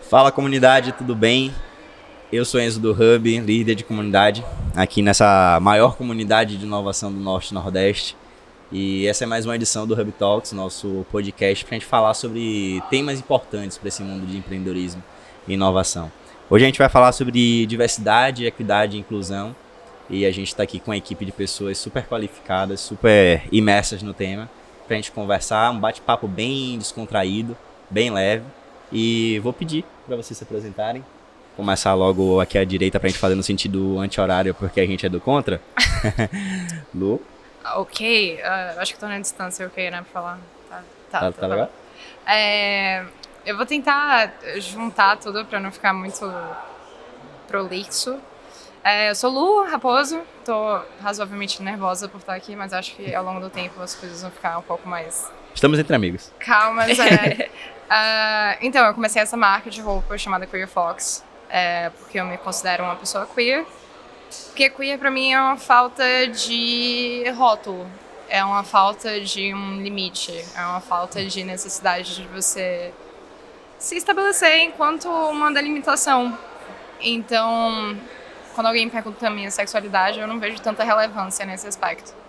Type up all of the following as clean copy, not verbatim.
Fala comunidade, tudo bem? Eu sou Enzo do Hub, líder de comunidade aqui nessa maior comunidade de inovação do Norte e Nordeste. E essa é mais uma edição do Hub Talks, nosso podcast, para a gente falar sobre temas importantes para esse mundo de empreendedorismo e inovação. Hoje a gente vai falar sobre diversidade, equidade e inclusão. E a gente está aqui com uma equipe de pessoas super qualificadas, super imersas no tema, para a gente conversar, um bate-papo bem descontraído, bem leve. E vou pedir para vocês se apresentarem. Começar logo aqui à direita pra gente fazer no sentido anti-horário, porque a gente é do contra. Lu? Ok, acho que tô na distância, ok, né, pra falar. Tá legal? Eu vou tentar juntar tudo pra não ficar muito prolixo. Eu sou Lu Raposo, tô razoavelmente nervosa por estar aqui, mas acho que ao longo do tempo as coisas vão ficar um pouco mais... Estamos entre amigos. Calmas, então, eu comecei essa marca de roupa chamada Queer Fox, porque eu me considero uma pessoa queer. Porque queer pra mim é uma falta de rótulo, é uma falta de um limite, é uma falta de necessidade de você se estabelecer enquanto uma delimitação. Então, quando alguém pergunta a minha sexualidade, eu não vejo tanta relevância nesse aspecto.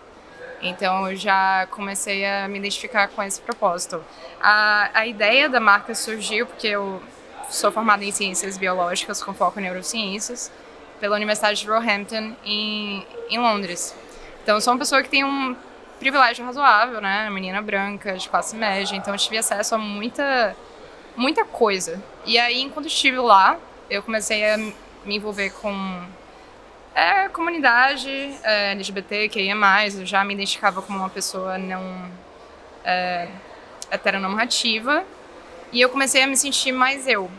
Então, eu já comecei a me identificar com esse propósito. A ideia da marca surgiu porque eu sou formada em ciências biológicas com foco em neurociências pela Universidade de Roehampton, em Londres. Então, eu sou uma pessoa que tem um privilégio razoável, né? Menina branca, de classe média. Então, eu tive acesso a muita coisa. E aí, enquanto estive lá, eu comecei a me envolver com comunidade LGBT, que ia mais. Eu já me identificava como uma pessoa não heteronormativa. E eu comecei a me sentir mais eu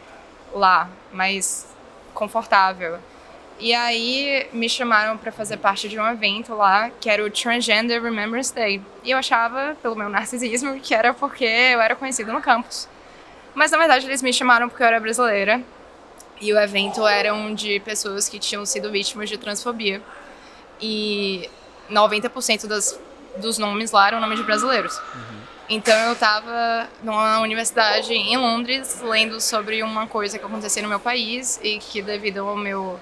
lá, mais confortável. E aí me chamaram para fazer parte de um evento lá, que era o Transgender Remembrance Day. E eu achava, pelo meu narcisismo, que era porque eu era conhecida no campus. Mas na verdade eles me chamaram porque eu era brasileira. E o evento era de pessoas que tinham sido vítimas de transfobia. E 90% dos nomes lá eram nomes de brasileiros. Então eu estava numa universidade em Londres lendo sobre uma coisa que acontecia no meu país e que, devido ao meu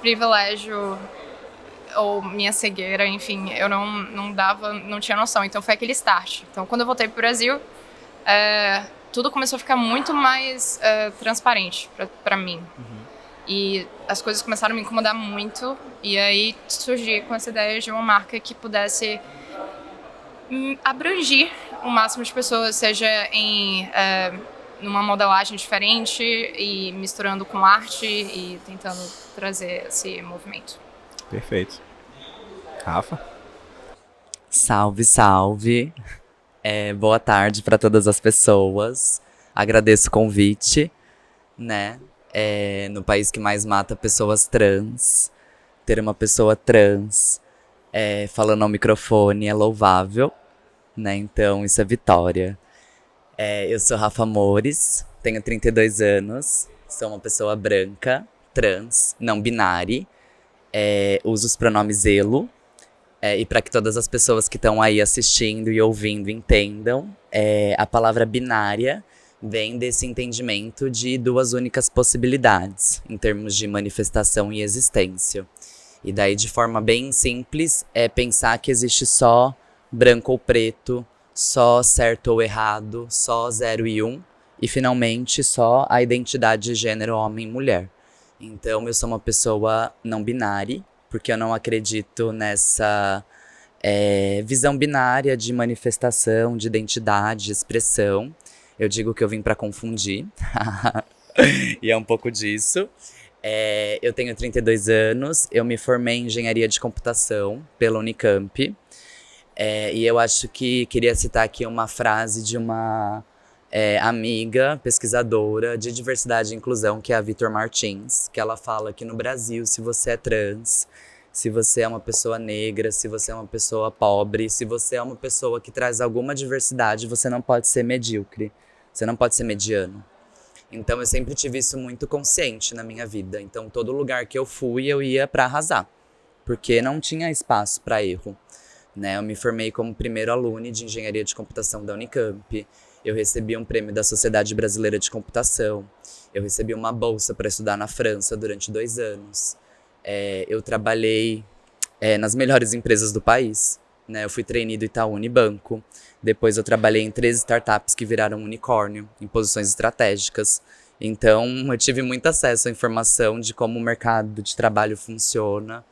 privilégio ou minha cegueira, enfim, eu não tinha noção. Então foi aquele start. Então quando eu voltei pro Brasil, tudo começou a ficar muito mais transparente para mim. E as coisas começaram a me incomodar muito. E aí surgi com essa ideia de uma marca que pudesse abrangir o máximo de pessoas, seja numa modelagem diferente e misturando com arte e tentando trazer esse movimento. Perfeito. Rafa? Salve, salve. Boa tarde para todas as pessoas. Agradeço o convite, né? No país que mais mata pessoas trans, ter uma pessoa trans falando ao microfone é louvável, né? Então isso é vitória. Eu sou Rafa Mores, tenho 32 anos, sou uma pessoa branca, trans, não binária, uso os pronomes elo. E para que todas as pessoas que estão aí assistindo e ouvindo entendam, a palavra binária vem desse entendimento de duas únicas possibilidades, em termos de manifestação e existência. E daí, de forma bem simples, pensar que existe só branco ou preto, só certo ou errado, só 0 e 1, e finalmente só a identidade de gênero homem e mulher. Então, eu sou uma pessoa não binária, porque eu não acredito nessa visão binária de manifestação, de identidade, de expressão. Eu digo que eu vim para confundir, e é um pouco disso. Eu tenho 32 anos, eu me formei em engenharia de computação pela Unicamp, e eu acho que queria citar aqui uma frase de uma amiga pesquisadora de diversidade e inclusão, que é a Vitor Martins, que ela fala que no Brasil, se você é trans, se você é uma pessoa negra, se você é uma pessoa pobre, se você é uma pessoa que traz alguma diversidade, você não pode ser medíocre, você não pode ser mediano. Então eu sempre tive isso muito consciente na minha vida. Então todo lugar que eu fui, eu ia para arrasar, porque não tinha espaço para erro, né? Eu me formei como primeiro aluno de engenharia de computação da Unicamp. Eu recebi um prêmio da Sociedade Brasileira de Computação. Eu recebi uma bolsa para estudar na França durante 2 anos. Eu trabalhei nas melhores empresas do país, né? Eu fui trainee do Itaú Unibanco. Depois eu trabalhei em 3 startups que viraram unicórnio, em posições estratégicas. Então, eu tive muito acesso à informação de como o mercado de trabalho funciona,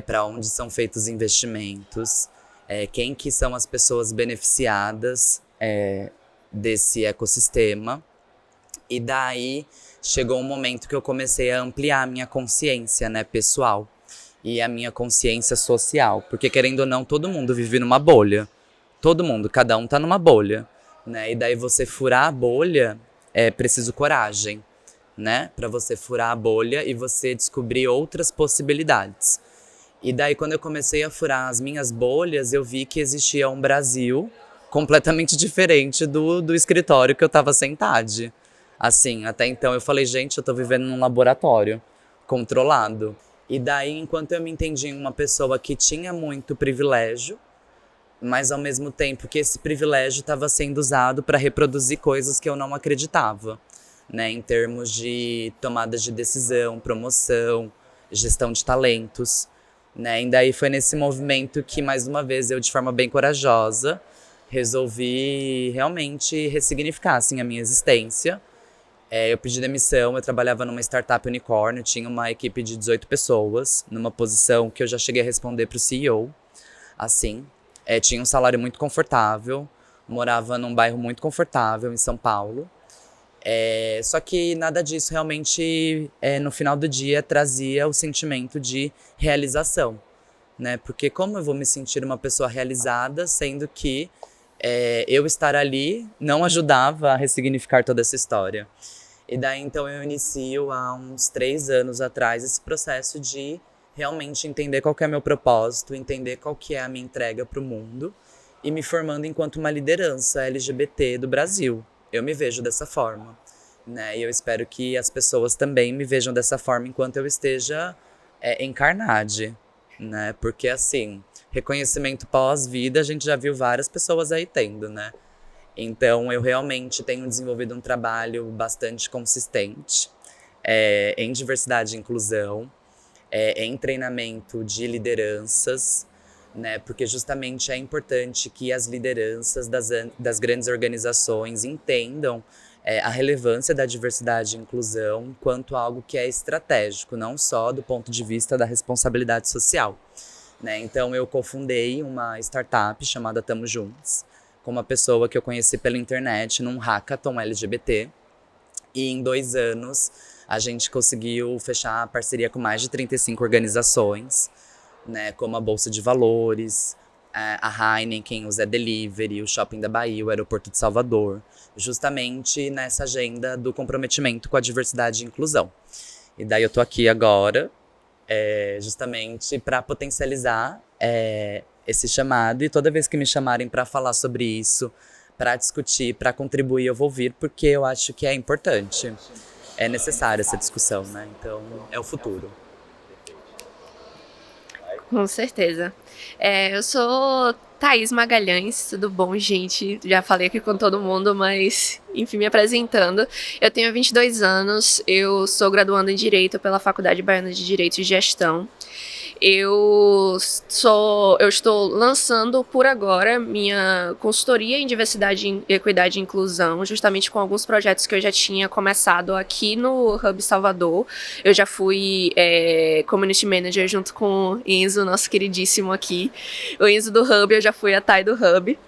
para onde são feitos investimentos, quem que são as pessoas beneficiadas desse ecossistema. E daí chegou um momento que eu comecei a ampliar a minha consciência, né, pessoal, e a minha consciência social, porque querendo ou não, todo mundo vive numa bolha. Todo mundo, cada um tá numa bolha, né? E daí você furar a bolha é preciso coragem, né? Para você furar a bolha e você descobrir outras possibilidades. E daí quando eu comecei a furar as minhas bolhas, eu vi que existia um Brasil completamente diferente do escritório que eu tava sentada. Assim, até então eu falei, gente, eu tô vivendo num laboratório controlado. E daí, enquanto eu me entendi uma pessoa que tinha muito privilégio, mas ao mesmo tempo que esse privilégio estava sendo usado para reproduzir coisas que eu não acreditava, né, em termos de tomada de decisão, promoção, gestão de talentos, né, e daí foi nesse movimento que, mais uma vez, eu, de forma bem corajosa, resolvi realmente ressignificar, assim, a minha existência. Eu pedi demissão, eu trabalhava numa startup unicórnio, tinha uma equipe de 18 pessoas, numa posição que eu já cheguei a responder para o CEO, assim. Tinha um salário muito confortável, morava num bairro muito confortável em São Paulo. Só que nada disso realmente, no final do dia, trazia o sentimento de realização, né? Porque como eu vou me sentir uma pessoa realizada, sendo que eu estar ali não ajudava a ressignificar toda essa história. E daí, então, eu inicio há uns 3 anos atrás esse processo de realmente entender qual que é meu propósito, entender qual que é a minha entrega para o mundo e me formando enquanto uma liderança LGBT do Brasil. Eu me vejo dessa forma, né? E eu espero que as pessoas também me vejam dessa forma enquanto eu esteja encarnada, né? Porque, assim, reconhecimento pós-vida a gente já viu várias pessoas aí tendo, né? Então, eu realmente tenho desenvolvido um trabalho bastante consistente em diversidade e inclusão, em treinamento de lideranças, né? Porque justamente é importante que as lideranças das grandes organizações entendam a relevância da diversidade e inclusão quanto algo que é estratégico, não só do ponto de vista da responsabilidade social, né? Então, eu cofundei uma startup chamada Tamo Juntos, com uma pessoa que eu conheci pela internet num hackathon LGBT. E em 2 anos, a gente conseguiu fechar a parceria com mais de 35 organizações, né, como a Bolsa de Valores, a Heineken, o Zé Delivery, o Shopping da Bahia, o Aeroporto de Salvador, justamente nessa agenda do comprometimento com a diversidade e inclusão. E daí eu tô aqui agora, justamente para potencializar esse chamado, e toda vez que me chamarem para falar sobre isso, para discutir, para contribuir, eu vou vir, porque eu acho que é importante. É necessária essa discussão, né? Então, é o futuro. Com certeza. Eu sou Thaís Magalhães, tudo bom, gente? Já falei aqui com todo mundo, mas, enfim, me apresentando. Eu tenho 22 anos, eu sou graduanda em Direito pela Faculdade Baiana de Direito e Gestão. Eu estou lançando por agora minha consultoria em diversidade, equidade e inclusão, justamente com alguns projetos que eu já tinha começado aqui no Hub Salvador. Eu já fui Community Manager junto com o Enzo, nosso queridíssimo aqui. O Enzo do Hub, eu já fui a Thay do Hub.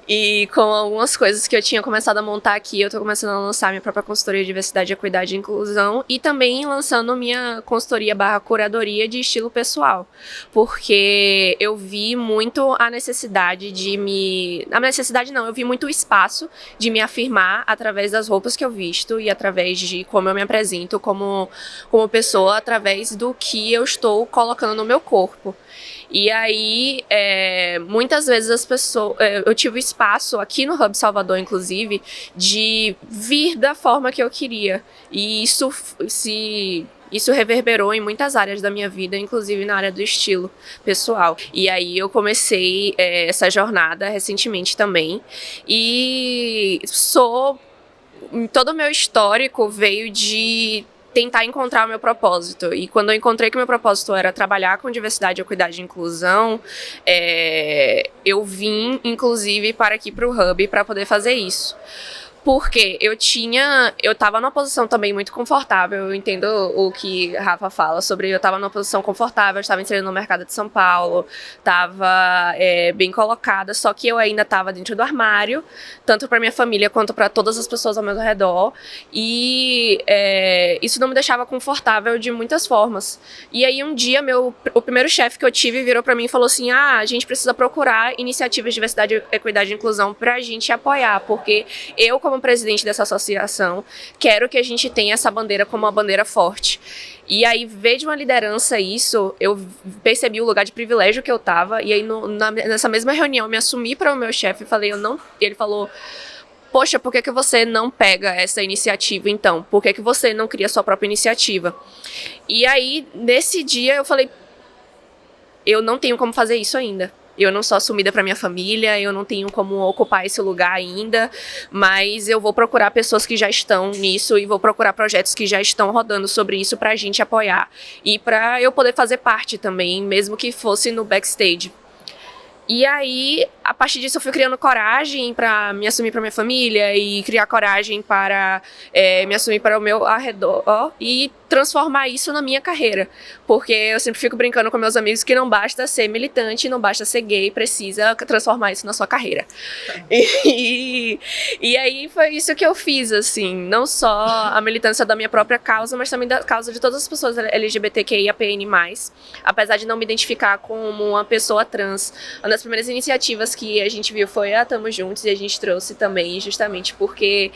E com algumas coisas que eu tinha começado a montar aqui, eu estou começando a lançar minha própria consultoria de diversidade, equidade e inclusão, e também lançando minha consultoria / curadoria de estilo pessoal, porque eu vi muito a necessidade eu vi muito o espaço de me afirmar através das roupas que eu visto e através de como eu me apresento como pessoa, através do que eu estou colocando no meu corpo. E aí, muitas vezes as pessoas... eu tive espaço aqui no Hub Salvador, inclusive, de vir da forma que eu queria. E isso reverberou em muitas áreas da minha vida, inclusive na área do estilo pessoal. E aí eu comecei essa jornada recentemente também. E sou todo o meu histórico veio de tentar encontrar o meu propósito. E quando eu encontrei que o meu propósito era trabalhar com diversidade, equidade e inclusão, eu vim, inclusive, para aqui para o Hub para poder fazer isso. Porque eu tava numa posição também muito confortável, eu entendo o que a Rafa fala sobre eu tava numa posição confortável, eu estava inserindo no mercado de São Paulo, tava bem colocada, só que eu ainda tava dentro do armário, tanto para minha família quanto para todas as pessoas ao meu redor, e isso não me deixava confortável de muitas formas. E aí um dia o primeiro chefe que eu tive virou para mim e falou assim, a gente precisa procurar iniciativas de diversidade, equidade e inclusão pra gente apoiar, porque eu, como presidente dessa associação, quero que a gente tenha essa bandeira como uma bandeira forte. E aí, ver de uma liderança isso, eu percebi o lugar de privilégio que eu tava, e aí nessa mesma reunião eu me assumi para o meu chefe e falei, ele falou, poxa, por que você não pega essa iniciativa então? Por que você não cria sua própria iniciativa? E aí, nesse dia, eu falei, eu não tenho como fazer isso ainda. Eu não sou assumida para minha família, eu não tenho como ocupar esse lugar ainda, mas eu vou procurar pessoas que já estão nisso e vou procurar projetos que já estão rodando sobre isso pra gente apoiar. E pra eu poder fazer parte também, mesmo que fosse no backstage. E aí, a partir disso, eu fui criando coragem para me assumir para minha família e criar coragem para me assumir para o meu arredor e transformar isso na minha carreira. Porque eu sempre fico brincando com meus amigos que não basta ser militante, não basta ser gay, precisa transformar isso na sua carreira. E aí foi isso que eu fiz, assim, não só a militância da minha própria causa, mas também da causa de todas as pessoas LGBTQIAPN+. Apesar de não me identificar como uma pessoa trans, uma das primeiras iniciativas que a gente viu foi a Tamo Juntos, e a gente trouxe também justamente porque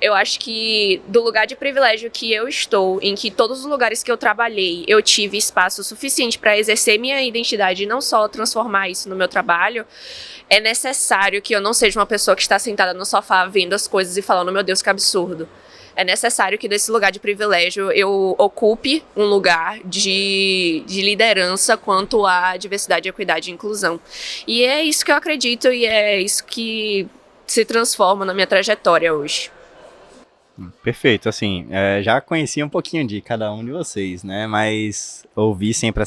eu acho que do lugar de privilégio que eu estou, em que todos os lugares que eu trabalhei, eu tive espaço suficiente para exercer minha identidade e não só transformar isso no meu trabalho, é necessário que eu não seja uma pessoa que está sentada no sofá vendo as coisas e falando, meu Deus, que absurdo. É necessário que desse lugar de privilégio eu ocupe um lugar de liderança quanto à diversidade, equidade e inclusão. E é isso que eu acredito e é isso que se transforma na minha trajetória hoje. Perfeito, assim, já conhecia um pouquinho de cada um de vocês, né, mas ouvir sempre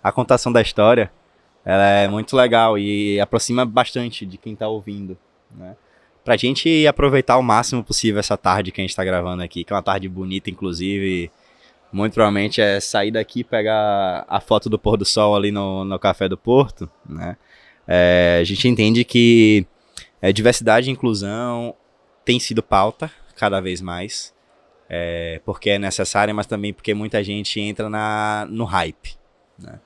a contação da história, ela é muito legal e aproxima bastante de quem tá ouvindo, né, pra gente aproveitar o máximo possível essa tarde que a gente tá gravando aqui, que é uma tarde bonita, inclusive, muito provavelmente é sair daqui, pegar a foto do pôr do sol ali no Café do Porto, né, a gente entende que diversidade e inclusão tem sido pauta, cada vez mais, porque é necessária, mas também porque muita gente entra no hype, né?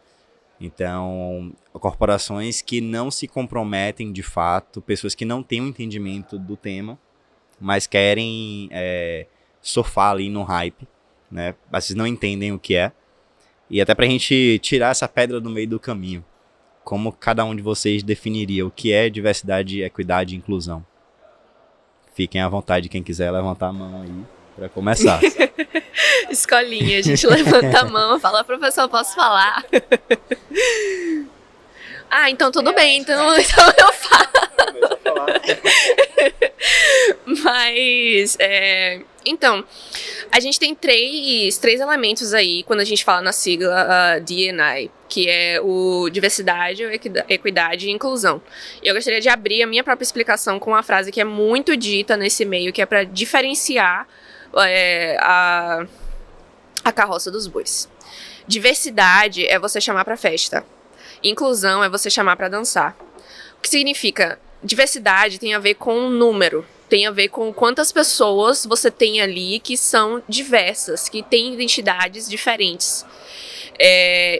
Então, corporações que não se comprometem de fato, pessoas que não têm um entendimento do tema, mas querem surfar ali no hype, né? Mas vocês não entendem o que é. E até pra gente tirar essa pedra do meio do caminho, como cada um de vocês definiria o que é diversidade, equidade e inclusão? Fiquem à vontade, quem quiser levantar a mão aí para começar. Escolinha, a gente levanta a mão, fala, professor, posso falar? Então tudo bem, então eu falo. Mas, então, a gente tem três elementos aí quando a gente fala na sigla D&I, que é o diversidade, equidade e inclusão. E eu gostaria de abrir a minha própria explicação com uma frase que é muito dita nesse meio, que é para diferenciar a carroça dos bois. Diversidade é você chamar para festa. Inclusão é você chamar para dançar. O que significa? Diversidade tem a ver com número. Tem a ver com quantas pessoas você tem ali que são diversas, que têm identidades diferentes.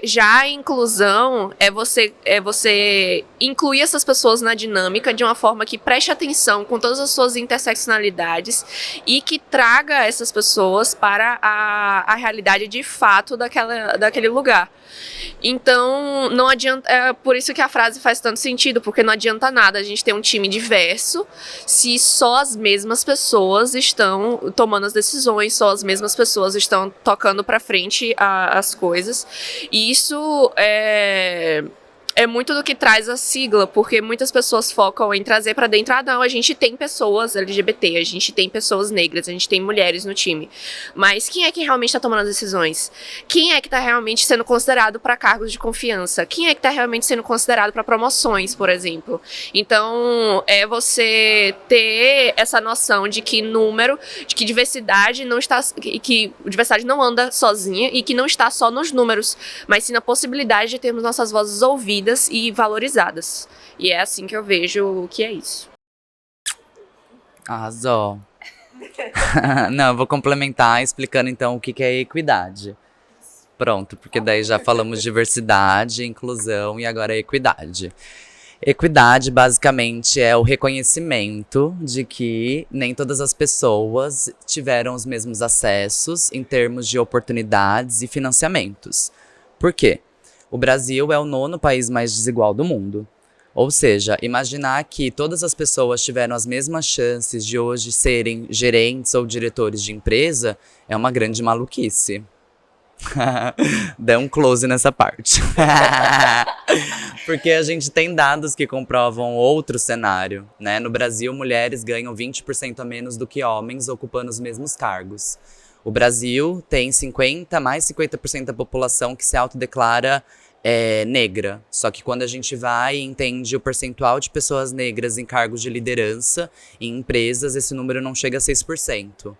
Já a inclusão é você incluir essas pessoas na dinâmica de uma forma que preste atenção com todas as suas interseccionalidades e que traga essas pessoas para a realidade de fato daquele lugar. Então, não adianta, é por isso que a frase faz tanto sentido, porque não adianta nada a gente ter um time diverso se só as mesmas pessoas estão tomando as decisões, só as mesmas pessoas estão tocando para frente as coisas. E isso é muito do que traz a sigla, porque muitas pessoas focam em trazer pra dentro, não, a gente tem pessoas LGBT, a gente tem pessoas negras, a gente tem mulheres no time. Mas quem é que realmente tá tomando as decisões? Quem é que tá realmente sendo considerado para cargos de confiança? Quem é que tá realmente sendo considerado para promoções, por exemplo? Então, é você ter essa noção de que de que diversidade não está, que diversidade não anda sozinha e que não está só nos números, mas sim na possibilidade de termos nossas vozes ouvidas e valorizadas. E é assim que eu vejo o que é isso. Arrasou. Não, eu vou complementar explicando então o que é equidade. Pronto, porque daí já falamos diversidade, inclusão e agora é equidade. Equidade, basicamente, é o reconhecimento de que nem todas as pessoas tiveram os mesmos acessos em termos de oportunidades e financiamentos. Por quê? O Brasil é o 9º país mais desigual do mundo. Ou seja, imaginar que todas as pessoas tiveram as mesmas chances de hoje serem gerentes ou diretores de empresa é uma grande maluquice. Dê um close nessa parte. Porque a gente tem dados que comprovam outro cenário, né? No Brasil, mulheres ganham 20% a menos do que homens ocupando os mesmos cargos. O Brasil tem mais 50% da população que se autodeclara negra. Só que quando a gente vai e entende o percentual de pessoas negras em cargos de liderança em empresas, esse número não chega a 6%.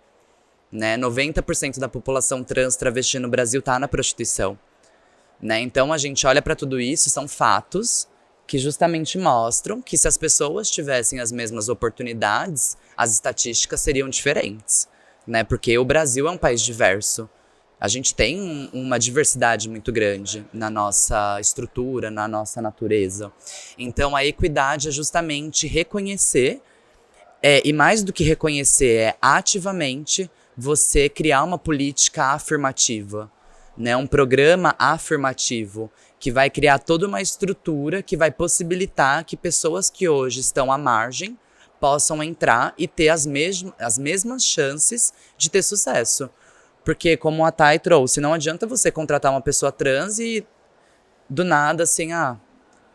Né? 90% da população trans travesti no Brasil está na prostituição. Né? Então a gente olha para tudo isso, são fatos que justamente mostram que se as pessoas tivessem as mesmas oportunidades, as estatísticas seriam diferentes. Né? Porque o Brasil é um país diverso. A gente tem uma diversidade muito grande na nossa estrutura, na nossa natureza. Então a equidade é justamente reconhecer, e mais do que reconhecer, é ativamente você criar uma política afirmativa, né? Um programa afirmativo que vai criar toda uma estrutura que vai possibilitar que pessoas que hoje estão à margem possam entrar e ter as mesmas chances de ter sucesso. Porque, como a Thay trouxe, não adianta você contratar uma pessoa trans e do nada assim,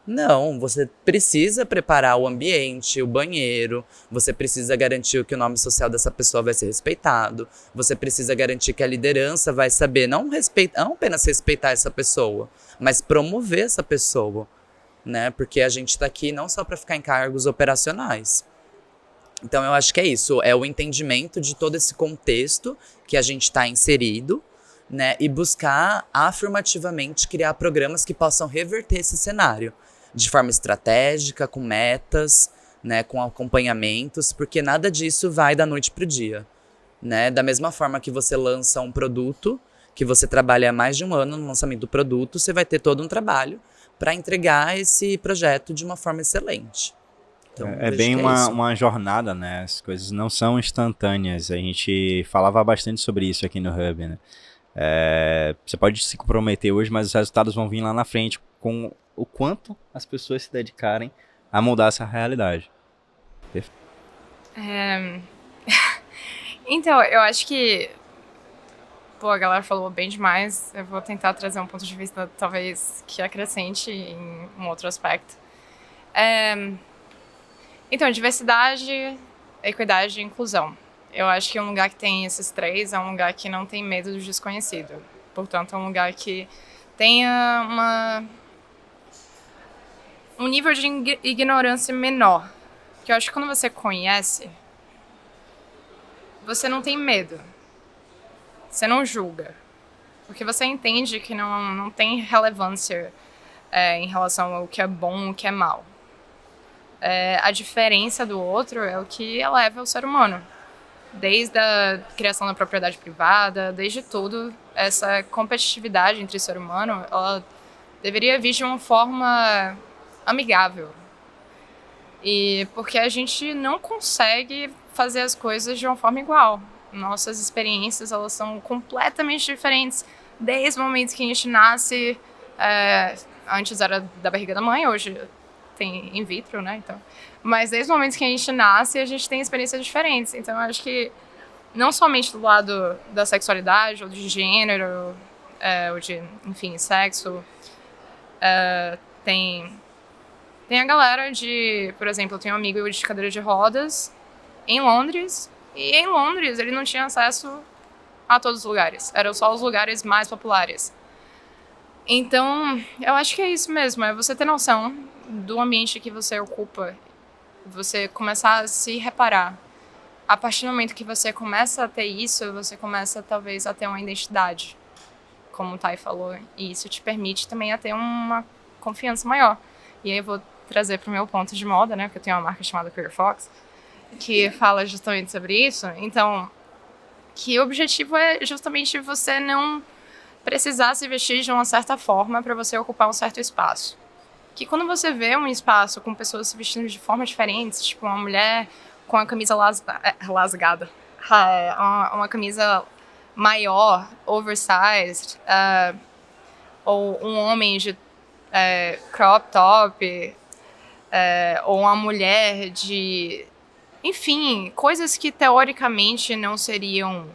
não, você precisa preparar o ambiente, o banheiro, você precisa garantir que o nome social dessa pessoa vai ser respeitado, você precisa garantir que a liderança vai saber não apenas respeitar essa pessoa, mas promover essa pessoa, né? Porque a gente está aqui não só para ficar em cargos operacionais. Então eu acho que é isso, é o entendimento de todo esse contexto que a gente está inserido, né? E buscar afirmativamente criar programas que possam reverter esse cenário de forma estratégica, com metas, né? Com acompanhamentos, porque nada disso vai da noite para o dia. Né? Da mesma forma que você lança um produto, que você trabalha mais de um ano no lançamento do produto, você vai ter todo um trabalho para entregar esse projeto de uma forma excelente. Então, é bem uma jornada, né? As coisas não são instantâneas. A gente falava bastante sobre isso aqui no Hub, né? Você pode se comprometer hoje, mas os resultados vão vir lá na frente com o quanto as pessoas se dedicarem a mudar essa realidade. Então, eu acho que a galera falou bem demais. Eu vou tentar trazer um ponto de vista talvez que acrescente em um outro aspecto. Então, diversidade, equidade e inclusão. Eu acho que um lugar que tem esses três é um lugar que não tem medo do desconhecido. Portanto, é um lugar que tenha um nível de ignorância menor. Porque eu acho que quando você conhece, você não tem medo. Você não julga. Porque você entende que não tem relevância em relação ao que é bom e o que é mal. A diferença do outro é o que eleva o ser humano. Desde a criação da propriedade privada, desde tudo, essa competitividade entre o ser humano, ela deveria vir de uma forma amigável. E porque a gente não consegue fazer as coisas de uma forma igual. Nossas experiências, elas são completamente diferentes desde o momento que a gente nasce. Antes era da barriga da mãe, hoje tem in vitro, né? Então, mas desde o momento que a gente nasce, a gente tem experiências diferentes. Então, eu acho que não somente do lado da sexualidade, ou de gênero, ou de, enfim, sexo, Tem a galera de, por exemplo, eu tenho um amigo de cadeira de rodas em Londres, e em Londres ele não tinha acesso a todos os lugares, eram só os lugares mais populares. Então, eu acho que é isso mesmo, é você ter noção do ambiente que você ocupa, você começar a se reparar. A partir do momento que você começa a ter isso, você começa talvez a ter uma identidade, como o Thay falou, e isso te permite também a ter uma confiança maior. E aí eu vou trazer para o meu ponto de moda, né, porque eu tenho uma marca chamada Queer Fox, que fala justamente sobre isso. Então, que o objetivo é justamente você não precisar se vestir de uma certa forma para você ocupar um certo espaço. Que quando você vê um espaço com pessoas se vestindo de formas diferentes, tipo uma mulher com a camisa lasgada, uma camisa maior, oversized, ou um homem de crop top, ou uma mulher de... Enfim, coisas que teoricamente não seriam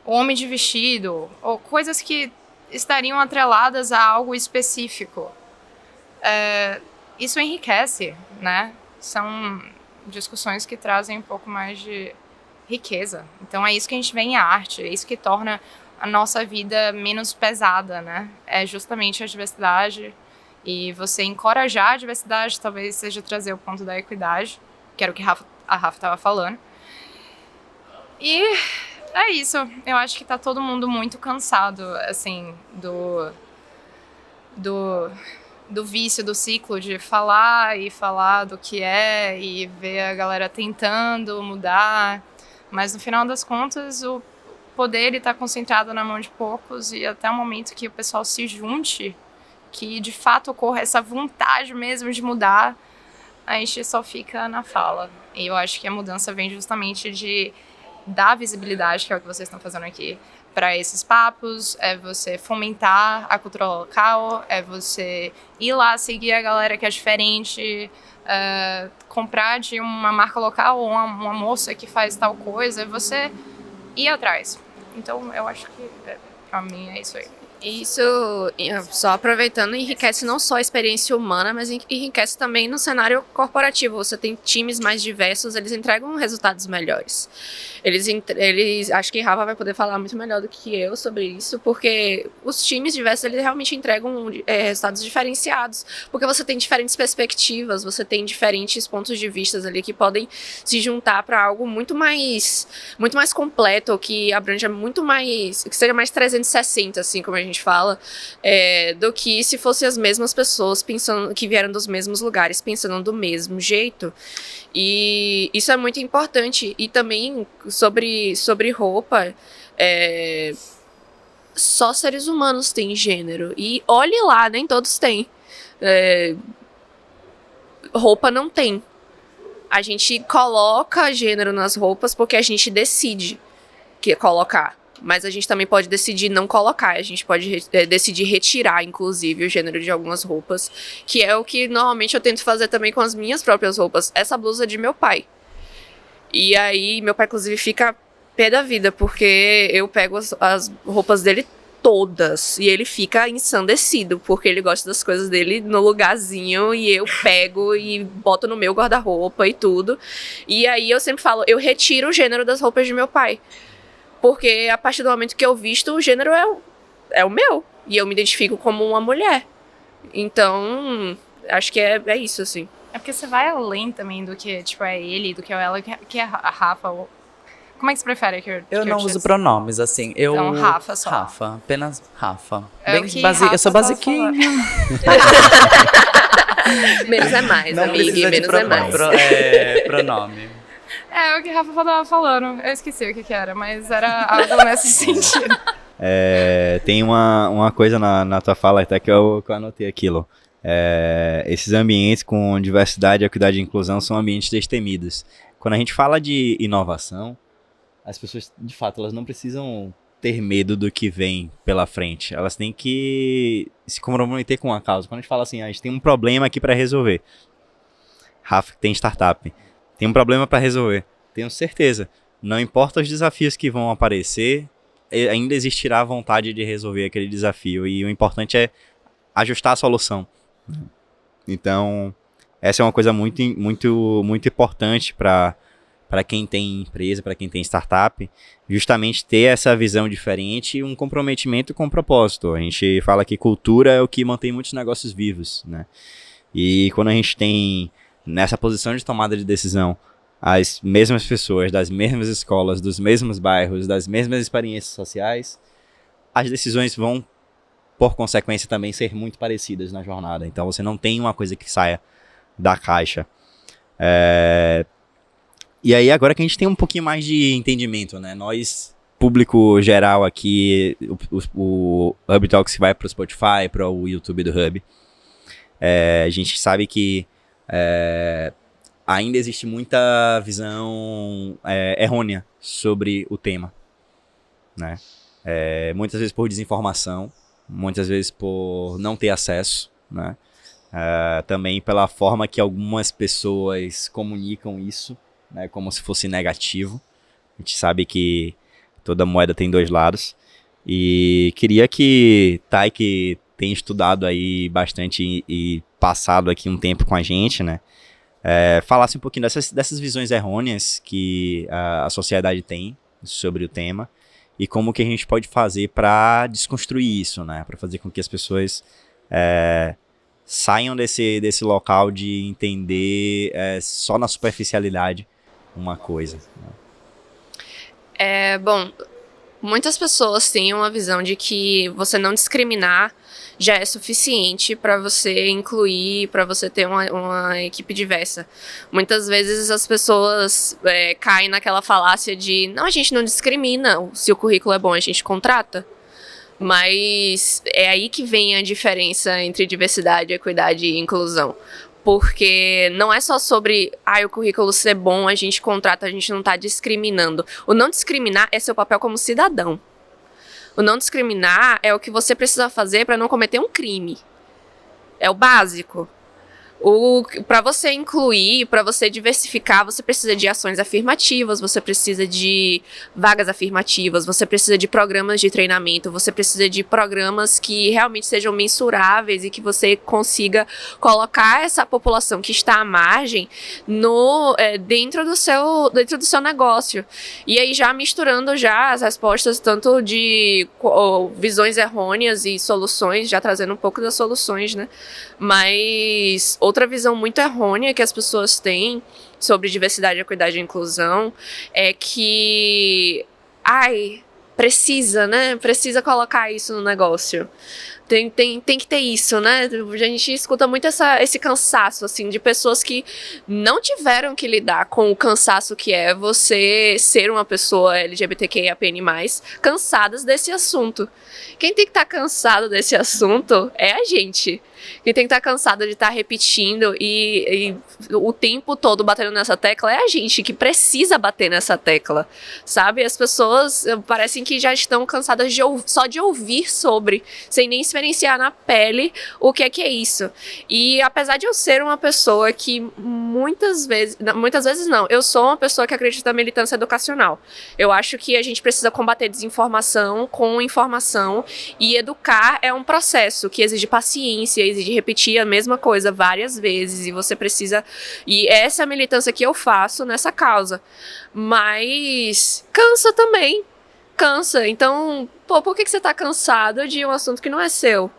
o homem de vestido, ou coisas que estariam atreladas a algo específico. Isso enriquece, né? São discussões que trazem um pouco mais de riqueza. Então é isso que a gente vê em arte, é isso que torna a nossa vida menos pesada, né? É justamente a diversidade, e você encorajar a diversidade talvez seja trazer o ponto da equidade, que era o que a Rafa estava falando. E é isso, eu acho que tá todo mundo muito cansado, assim, do vício, do ciclo de falar e falar do que é e ver a galera tentando mudar, mas no final das contas o poder está concentrado na mão de poucos, e até o momento que o pessoal se junte, que de fato ocorra essa vontade mesmo de mudar, a gente só fica na fala. E eu acho que a mudança vem justamente de dar visibilidade, que é o que vocês estão fazendo aqui, para esses papos, é você fomentar a cultura local, é você ir lá seguir a galera que é diferente, comprar de uma marca local ou uma moça que faz tal coisa, é você ir atrás. Então, eu acho que, pra mim, é isso aí. Isso, só aproveitando, enriquece não só a experiência humana, mas enriquece também no cenário corporativo. Você tem times mais diversos, eles entregam resultados melhores. Eles acho que Rafa vai poder falar muito melhor do que eu sobre isso, porque os times diversos, eles realmente entregam resultados diferenciados, porque você tem diferentes perspectivas, você tem diferentes pontos de vista ali que podem se juntar para algo muito mais completo, que abranja muito mais, que seja mais 360, assim, como a gente fala, do que se fossem as mesmas pessoas pensando, que vieram dos mesmos lugares, pensando do mesmo jeito. E isso é muito importante. E também sobre roupa, só seres humanos têm gênero. E olhe lá, nem todos têm. Roupa não tem. A gente coloca gênero nas roupas porque a gente decide colocar. Mas a gente também pode decidir não colocar. A gente pode decidir retirar, inclusive, o gênero de algumas roupas. Que é o que normalmente eu tento fazer também com as minhas próprias roupas. Essa blusa é de meu pai. E aí, meu pai, inclusive, fica pé da vida. Porque eu pego as roupas dele todas. E ele fica ensandecido. Porque ele gosta das coisas dele no lugarzinho. E eu pego e boto no meu guarda-roupa e tudo. E aí, eu sempre falo, eu retiro o gênero das roupas de meu pai. Porque a partir do momento que eu visto, o gênero é o meu. E eu me identifico como uma mulher. Então, acho que é isso, assim. É porque você vai além também do que, tipo, é ele, do que é ela, que é a Rafa. Como é que você prefere que eu não uso pronomes, assim. Então, Rafa só. Rafa, apenas Rafa. Eu sou basiquinha. Menos é mais, não amiga. Menos é mais. Pronome. É o que a Rafa tava falando. Eu esqueci o que era, mas era algo nesse sentido. Tem uma coisa na tua fala até que eu anotei aquilo. Esses ambientes com diversidade, equidade e inclusão são ambientes destemidos. Quando a gente fala de inovação, as pessoas, de fato, elas não precisam ter medo do que vem pela frente. Elas têm que se comprometer com a causa. Quando a gente fala assim, a gente tem um problema aqui para resolver. Rafa tem startup. Tem um problema para resolver. Tenho certeza. Não importa os desafios que vão aparecer, ainda existirá a vontade de resolver aquele desafio. E o importante é ajustar a solução. Então, essa é uma coisa muito, muito, muito importante para quem tem empresa, para quem tem startup, justamente ter essa visão diferente e um comprometimento com o propósito. A gente fala que cultura é o que mantém muitos negócios vivos, né? E quando a gente tem nessa posição de tomada de decisão as mesmas pessoas, das mesmas escolas, dos mesmos bairros, das mesmas experiências sociais, as decisões vão, por consequência, também ser muito parecidas na jornada. Então você não tem uma coisa que saia da caixa. E aí, agora que a gente tem um pouquinho mais de entendimento, né? Nós, público geral aqui, o Hub Talks vai para o Spotify, para o YouTube do Hub. A gente sabe que ainda existe muita visão errônea sobre o tema, né? Muitas vezes por desinformação, muitas vezes por não ter acesso, né? Também pela forma que algumas pessoas comunicam isso, né, como se fosse negativo. A gente sabe que toda moeda tem dois lados. E queria que Thay, que tem estudado aí bastante e passado aqui um tempo com a gente, né, falasse um pouquinho dessas visões errôneas que a sociedade tem sobre o tema e como que a gente pode fazer para desconstruir isso, né, para fazer com que as pessoas saiam desse local de entender só na superficialidade uma coisa. Bom, muitas pessoas têm uma visão de que você não discriminar já é suficiente para você incluir, para você ter uma equipe diversa. Muitas vezes as pessoas caem naquela falácia de não, a gente não discrimina, se o currículo é bom a gente contrata. Mas é aí que vem a diferença entre diversidade, equidade e inclusão. Porque não é só sobre o currículo ser bom, a gente contrata, a gente não está discriminando. O não discriminar é seu papel como cidadão. O não discriminar é o que você precisa fazer para não cometer um crime. É o básico. Para você incluir, para você diversificar, você precisa de ações afirmativas, você precisa de vagas afirmativas, você precisa de programas de treinamento, você precisa de programas que realmente sejam mensuráveis e que você consiga colocar essa população que está à margem dentro do seu negócio. E aí já misturando já as respostas tanto de visões errôneas e soluções, já trazendo um pouco das soluções, né? Mas outra visão muito errônea que as pessoas têm sobre diversidade, equidade e inclusão é que precisa, né? Precisa colocar isso no negócio. Tem que ter isso, né? A gente escuta muito esse cansaço, assim, de pessoas que não tiveram que lidar com o cansaço que é você ser uma pessoa LGBTQIAPN+, cansadas desse assunto. Quem tem que estar cansado desse assunto é a gente. Quem tem que estar cansado de estar repetindo e o tempo todo batendo nessa tecla é a gente que precisa bater nessa tecla, sabe? As pessoas parecem que já estão cansadas só de ouvir sobre, sem nem experienciar na pele o que é isso. E apesar de eu ser uma pessoa que muitas vezes não, eu sou uma pessoa que acredita na militância educacional. Eu acho que a gente precisa combater desinformação com informação, e educar é um processo que exige paciência, exige repetir a mesma coisa várias vezes, e você precisa... E essa é a militância que eu faço nessa causa. Mas cansa também. Cansa. Então, por que você tá cansado de um assunto que não é seu?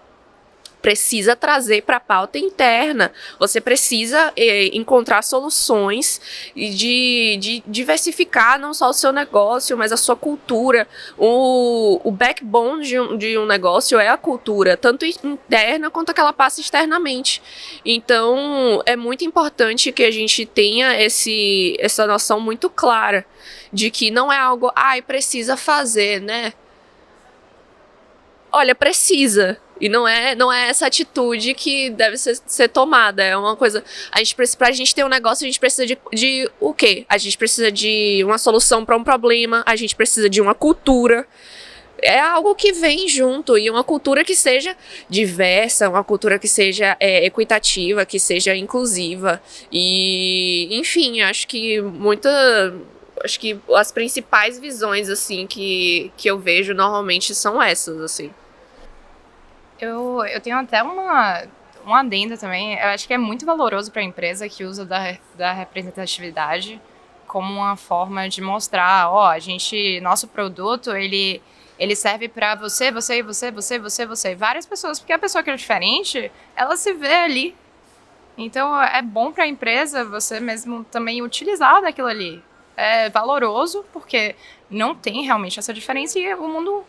Precisa trazer para a pauta interna. Você precisa encontrar soluções de diversificar não só o seu negócio, mas a sua cultura. O backbone de um negócio é a cultura, tanto interna quanto aquela passa externamente. Então, é muito importante que a gente tenha essa noção muito clara de que não é algo, precisa fazer, né? Olha, precisa. E não é essa atitude que deve ser tomada. É uma coisa... Pra gente ter um negócio, a gente precisa de o quê? A gente precisa de uma solução para um problema. A gente precisa de uma cultura. É algo que vem junto. E uma cultura que seja diversa, uma cultura que seja equitativa, que seja inclusiva. E, enfim, acho que as principais visões, assim, que eu vejo normalmente são essas, assim. Eu tenho até um adendo também, eu acho que é muito valoroso para a empresa que usa da representatividade como uma forma de mostrar, nosso produto, ele serve para você, você, você, você, você, você, várias pessoas, porque a pessoa que é diferente, ela se vê ali. Então é bom para a empresa você mesmo também utilizar daquilo ali. É valoroso porque não tem realmente essa diferença e o mundo,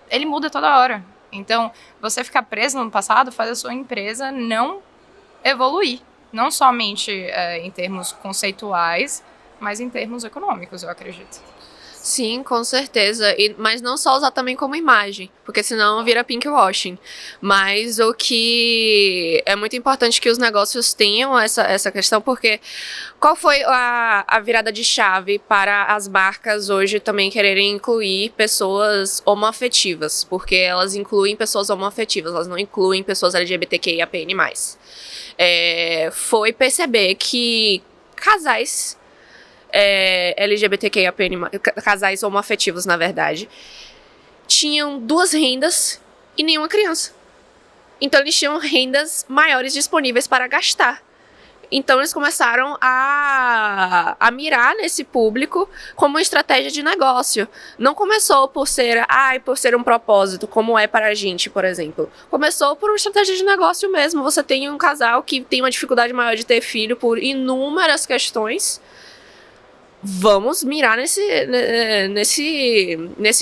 ele muda toda hora. Então, você ficar preso no passado faz a sua empresa não evoluir. Não somente em termos conceituais, mas em termos econômicos, eu acredito. Sim, com certeza. Mas não só usar também como imagem, porque senão vira pinkwashing. Mas o que é muito importante que os negócios tenham essa questão, porque qual foi a virada de chave para as marcas hoje também quererem incluir pessoas homoafetivas? Porque elas incluem pessoas homoafetivas, elas não incluem pessoas LGBTQIAPN+. Foi perceber que casais LGBTQIAPN+, casais homoafetivos, na verdade, tinham 2 rendas e nenhuma criança. Então eles tinham rendas maiores disponíveis para gastar. Então eles começaram a mirar nesse público como uma estratégia de negócio. Não começou por ser um propósito, como é para a gente, por exemplo. Começou por uma estratégia de negócio mesmo. Você tem um casal que tem uma dificuldade maior de ter filho por inúmeras questões. Vamos mirar nesse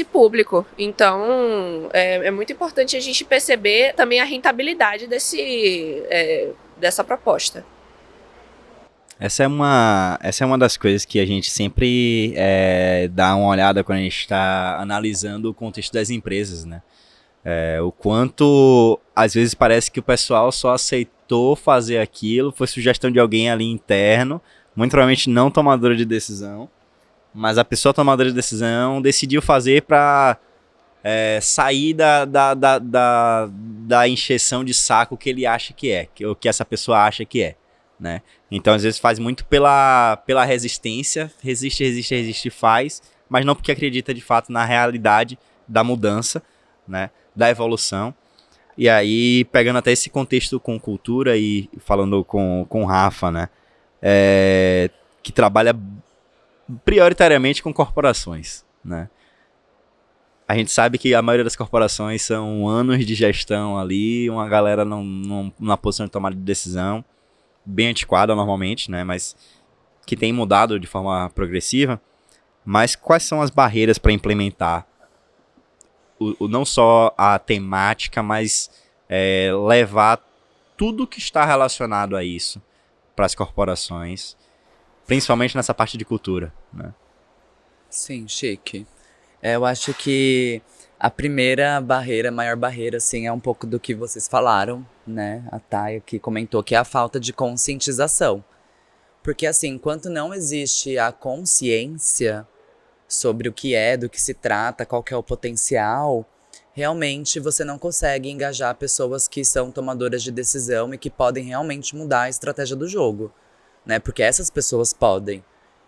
público. Então, é muito importante a gente perceber também a rentabilidade dessa proposta. Essa é uma das coisas que a gente sempre dá uma olhada quando a gente está analisando o contexto das empresas, né? O quanto, às vezes, parece que o pessoal só aceitou fazer aquilo, foi sugestão de alguém ali interno, muito provavelmente não tomadora de decisão, mas a pessoa tomadora de decisão decidiu fazer para sair da encheção de saco que ele acha que é, o que essa pessoa acha que é, né? Então, às vezes, faz muito pela resistência, resiste e faz, mas não porque acredita de fato na realidade da mudança, né? Da evolução. E aí, pegando até esse contexto com cultura e falando com o Rafa, né? Que trabalha prioritariamente com corporações, né? A gente sabe que a maioria das corporações são anos de gestão ali, uma galera numa posição de tomada de decisão, bem antiquada normalmente, né? Mas que tem mudado de forma progressiva. Mas quais são as barreiras para implementar não só a temática, mas levar tudo que está relacionado a isso para as corporações, principalmente nessa parte de cultura, né? Sim, chique. Eu acho que a primeira barreira, a maior barreira, assim, é um pouco do que vocês falaram, né? A Thay que comentou, que é a falta de conscientização. Porque, assim, enquanto não existe a consciência sobre o que é, do que se trata, qual que é o potencial, realmente você não consegue engajar pessoas que são tomadoras de decisão e que podem realmente mudar a estratégia do jogo, né? Porque essas pessoas podem,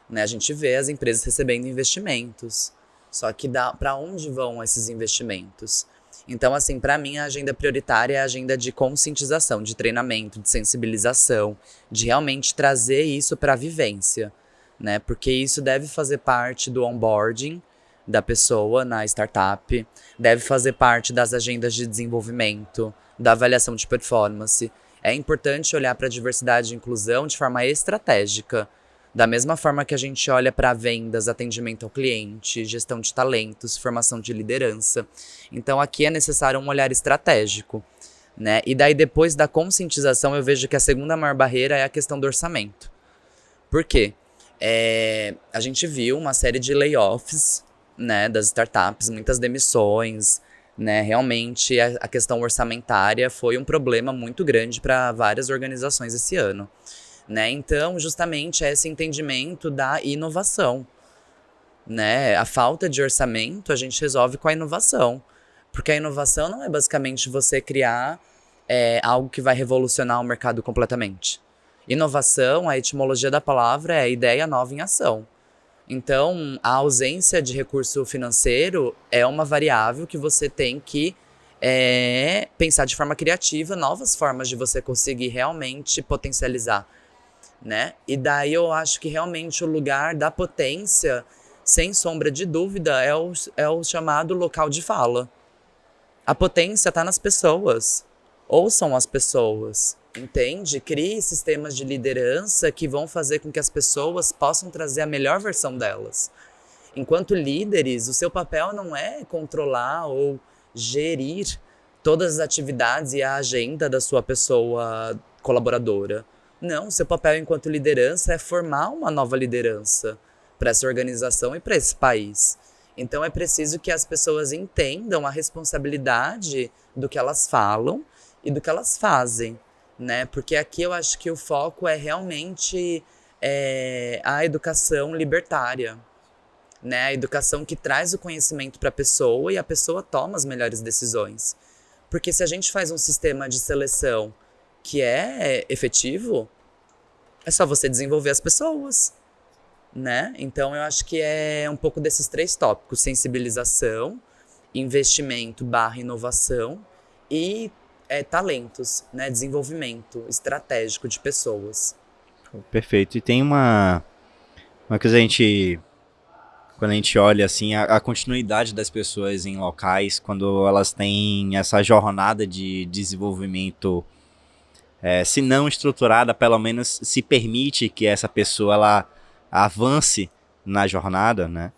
né? A gente vê as empresas recebendo investimentos, só que para onde vão esses investimentos? Então, assim, para mim a agenda prioritária é a agenda de conscientização, de treinamento, de sensibilização, de realmente trazer isso para a vivência, né? Porque isso deve fazer parte do onboarding da pessoa na startup, deve fazer parte das agendas de desenvolvimento, da avaliação de performance. É importante olhar para a diversidade e inclusão de forma estratégica, da mesma forma que a gente olha para vendas, atendimento ao cliente, gestão de talentos, formação de liderança. Então aqui é necessário um olhar estratégico, né? E daí depois da conscientização eu vejo que a segunda maior barreira é a questão do orçamento. Por quê? A gente viu uma série de layoffs, né, das startups, muitas demissões, né? Realmente a questão orçamentária foi um problema muito grande para várias organizações esse ano, né? Então, justamente é esse entendimento da inovação, né? A falta de orçamento a gente resolve com a inovação, porque a inovação não é basicamente você criar algo que vai revolucionar o mercado completamente. Inovação, a etimologia da palavra é ideia nova em ação. Então, a ausência de recurso financeiro é uma variável que você tem que é pensar de forma criativa novas formas de você conseguir realmente potencializar, né? E daí eu acho que realmente o lugar da potência, sem sombra de dúvida, é o chamado local de fala. A potência está nas pessoas. Ouçam as pessoas, entende? Crie sistemas de liderança que vão fazer com que as pessoas possam trazer a melhor versão delas. Enquanto líderes, o seu papel não é controlar ou gerir todas as atividades e a agenda da sua pessoa colaboradora. Não, seu papel enquanto liderança é formar uma nova liderança para essa organização e para esse país. Então é preciso que as pessoas entendam a responsabilidade do que elas falam e do que elas fazem, né? Porque aqui eu acho que o foco é realmente a educação libertária, né? A educação que traz o conhecimento para a pessoa e a pessoa toma as melhores decisões. Porque se a gente faz um sistema de seleção que é efetivo, é só você desenvolver as pessoas, né? Então eu acho que é um pouco desses 3 tópicos: sensibilização, investimento / inovação e talentos, né? Desenvolvimento estratégico de pessoas. Perfeito. E tem uma coisa quando a gente olha assim, a continuidade das pessoas em locais, quando elas têm essa jornada de desenvolvimento, se não estruturada, pelo menos se permite que essa pessoa ela avance na jornada, né?